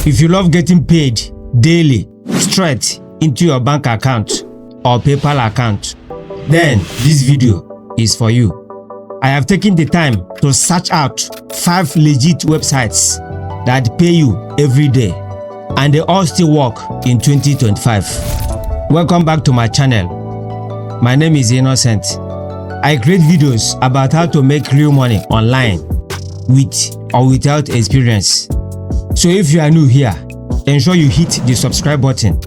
If you love getting paid daily straight into your bank account or PayPal account, then this video is for you. I have taken the time to search out 5 legit websites that pay you every day, and they all still work in 2025. Welcome back to my channel. My name is Innocent. I create videos about how to make real money online with or without experience. So if you are new here, ensure you hit the subscribe button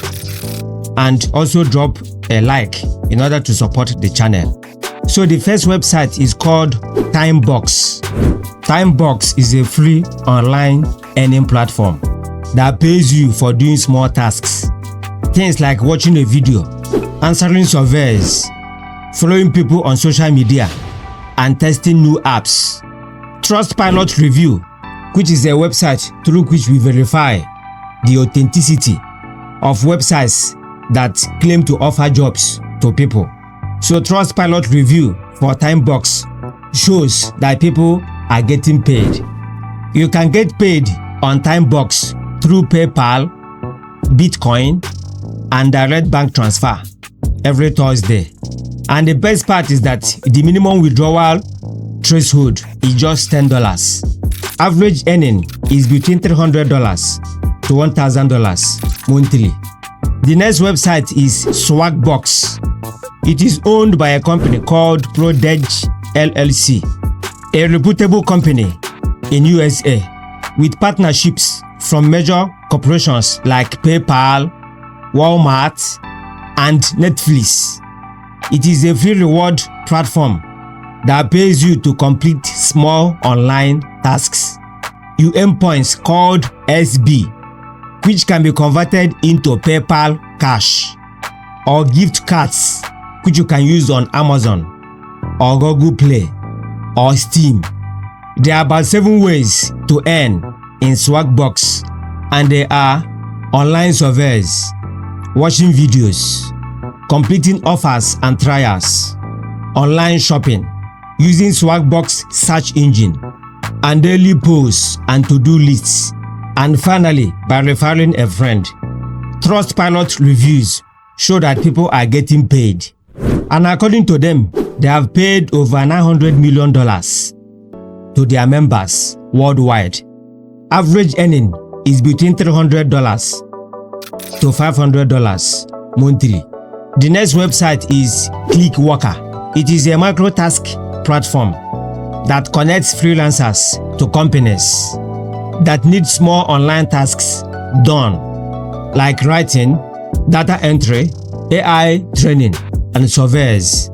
and also drop a like in order to support the channel. So the first website is called Timebox. Timebox is a free online earning platform that pays you for doing small tasks. Things like watching a video, answering surveys, following people on social media, and testing new apps. Trustpilot Review, which is a website through which we verify the authenticity of websites that claim to offer jobs to people. So Trustpilot Review for Timebox shows that people are getting paid. You can get paid on Timebox through PayPal, Bitcoin, and direct bank transfer every Thursday. And the best part is that the minimum withdrawal threshold is just $10. Average earning is between $300 to $1,000 monthly. The next website is Swagbox. It is owned by a company called ProDedge LLC, a reputable company in USA with partnerships from major corporations like PayPal, Walmart, and Netflix. It is a free reward platform that pays you to complete small online tasks. You earn points called SB, which can be converted into PayPal cash, or gift cards, which you can use on Amazon or Google Play or Steam. There are about 7 ways to earn in Swagbox, and they are online surveys, watching videos, completing offers and trials, online shopping, using Swagbox search engine, and daily posts and to-do lists, and finally by referring a friend. Trustpilot reviews show that people are getting paid, and according to them, they have paid over $900 million to their members worldwide. Average earning is between $300 to $500 monthly. The next website is Clickworker. It is a micro-task platform that connects freelancers to companies that need small online tasks done, like writing, data entry, AI training, and surveys.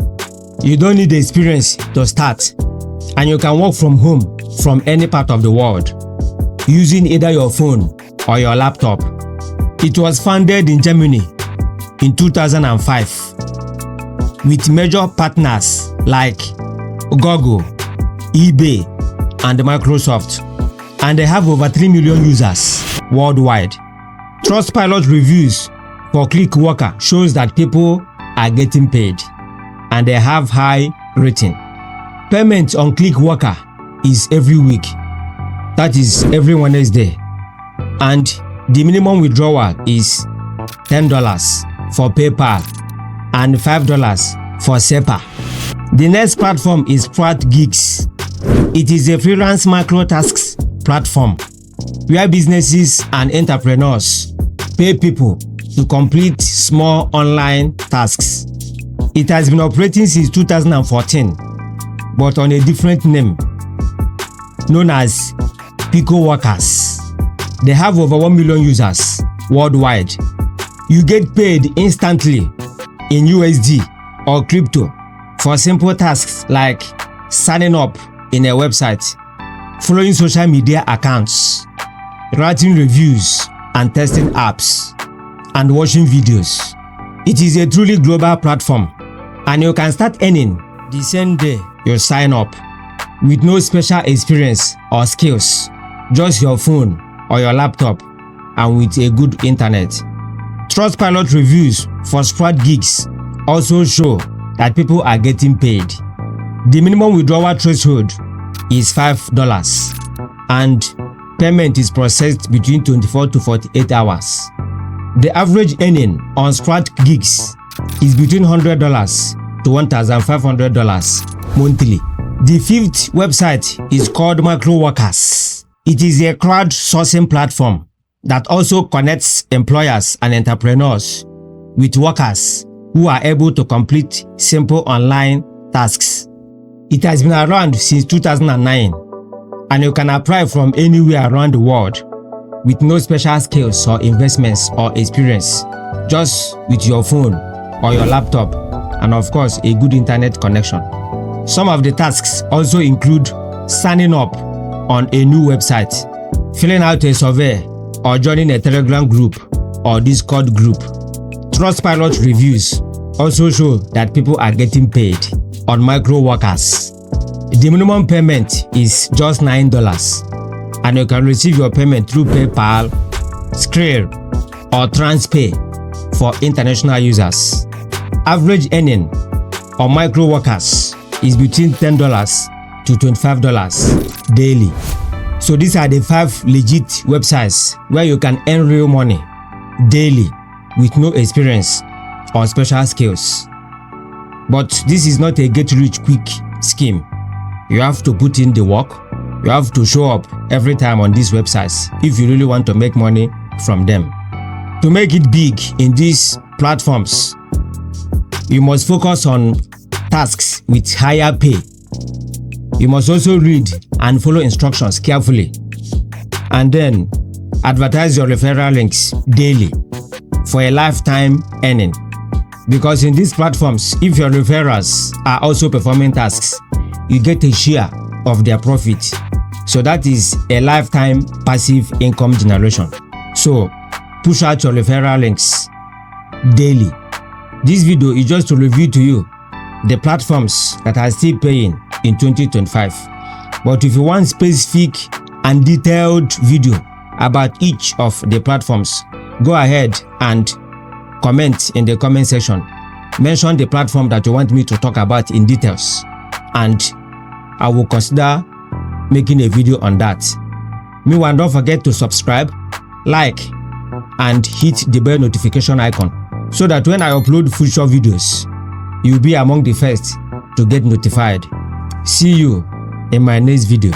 You don't need experience to start, and you can work from home from any part of the world using either your phone or your laptop. It was founded in Germany in 2005 with major partners like Google, eBay, and Microsoft, and they have over 3 million users worldwide. Trustpilot reviews for Clickworker shows that people are getting paid, and they have high rating. Payment on Clickworker is every week, that is every Wednesday, and the minimum withdrawal is $10 for PayPal and $5 for SEPA. The next platform is Gigs. It is a freelance micro tasks platform where businesses and entrepreneurs pay people to complete small online tasks. It has been operating since 2014, but on a different name, known as Pico Workers. They have over 1 million users worldwide. You get paid instantly in USD or crypto for simple tasks like signing up in a website, following social media accounts, writing reviews and testing apps, and watching videos. It is a truly global platform, and you can start earning the same day you sign up with no special experience or skills, just your phone or your laptop and with a good internet. Trustpilot reviews for Gigs also show that people are getting paid. The minimum withdrawal threshold is $5, and payment is processed between 24 to 48 hours. The average earning on Strat gigs is between $100 to $1,500 monthly. The fifth website is called Microworkers. It is a crowdsourcing platform that also connects employers and entrepreneurs with workers who are able to complete simple online tasks. It has been around since 2009, and you can apply from anywhere around the world with no special skills or investments or experience, just with your phone or your laptop and of course a good internet connection. Some of the tasks also include signing up on a new website, filling out a survey, or joining a Telegram group or Discord group. Trustpilot reviews also show that people are getting paid on Microworkers. The minimum payment is just $9, and you can receive your payment through PayPal, Skrill, or TransPay for international users. Average earning on Microworkers is between $10 to $25 daily. So these are the 5 legit websites where you can earn real money daily with no experience or special skills. But this is not a get-rich-quick scheme. You have to put in the work. You have to show up every time on these websites if you really want to make money from them. To make it big in these platforms, you must focus on tasks with higher pay. You must also read and follow instructions carefully, and then advertise your referral links daily for a lifetime earning. Because in these platforms, if your referrals are also performing tasks, you get a share of their profit. So that is a lifetime passive income generation. So push out your referral links daily. This video is just to review to you the platforms that are still paying in 2025. But if you want specific and detailed video about each of the platforms, go ahead and comment in the comment section. Mention the platform that you want me to talk about in details, and I will consider making a video on that. Meanwhile, don't forget to subscribe, like, and hit the bell notification icon so that when I upload future videos, you'll be among the first to get notified. See you in my next video.